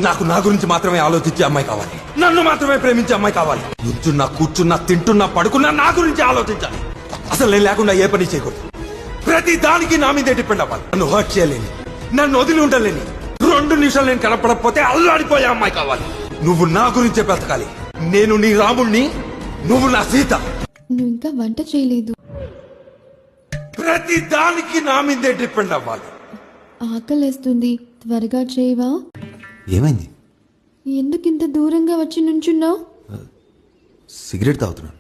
నాకు నా గురించి మాత్రమే ఆలోచించే అమ్మాయి కావాలి, నన్ను మాత్రమే ప్రేమించే అమ్మాయి కావాలి. కూర్చున్నా కూర్చున్నా తింటున్నా పడుకున్నా నా గురించి ఆలోచించాలి. అసలు నేను లేకుండా ఏ పని చేయకూడదు. ప్రతి దానికి నా మీదే డిపెండ్ అవ్వాలి. నన్ను హర్ట్ చేయలేని, నన్ను వదిలి ఉండలేని, 2 నిమిషాలు నేను కనపడకపోతే అల్లాడిపోయే అమ్మాయి కావాలి. నువ్వు నా గురించే బ్రతకాలి. నేను నీ రాముణ్ణి, నువ్వు నా సీత. నువ్వు ఇంకా వంట చేయలేదు. ప్రతి దానికి నా మీదే డిపెండ్ అవ్వాలి. ఆకలేస్తుంది, త్వరగా చేయవా? ఏమైంది? ఎందుకింత దూరంగా వచ్చి నుంచున్నావు? సిగరెట్ తాగుతున్నాను.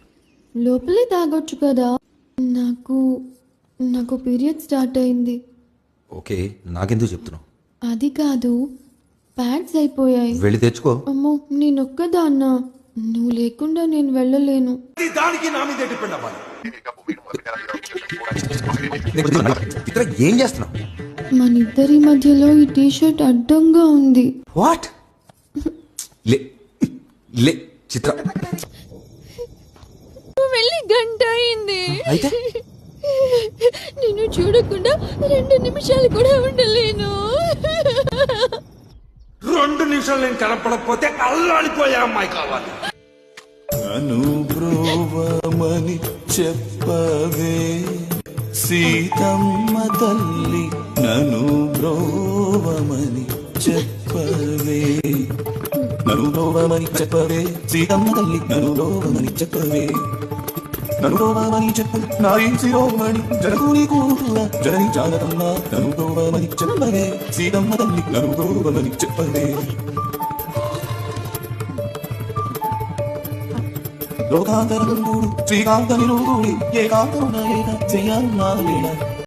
లోపలే తాగొచ్చు కదా. నాకు పీరియడ్ స్టార్ట్ అయింది. ఓకే, నాకెందుకు చెప్తున్నావు? అది కాదు, ప్యాడ్స్ అయిపోయాయి. వెళ్ళి తెచ్చుకో. అమ్మో, నేనొక్కదాన్నా, నువ్వు లేకుండా నేను వెళ్ళలేను. ప్రతి దానికి నా మీదే డిపెండ్ అవ్వాలి. ఏం చేస్తున్నావు? మన ఇద్దరి మధ్యలో ఈ టీషర్ట్ అడ్డంగా ఉంది. వాట్? లే లే చిత్ర, వెళ్ళి గంట అయింది. అయితే నిన్ను చూడకుండా 2 నిమిషాలు కూడా ఉండలేను. 2 నిమిషాలు నేను కనపడకపోతే అల్లాడిపోయే అమ్మాయి కావాలి. నన్ను బ్రోవమని చెప్పవే సీతమ్మ తల్లి, నన్ను బ్రోవమని చెప్పవే, నన్ను బ్రోవమని చెప్పవే సీతమ్మ తల్లి, నన్ను బ్రోవమని చెప్పవే, నన్ను బ్రోవమని చెప్పు నా శిరోమణి జనకుని కూతుర జనని జానకమ్మ, నన్ను బ్రోవమని చెప్పవే సీతమ్మ తల్లి, నన్ను బ్రోవమని చెప్పవే. లోకాంతరం శ్రీకాంతని నువ్వు ఏకాంతరుణ చేయాలన్నా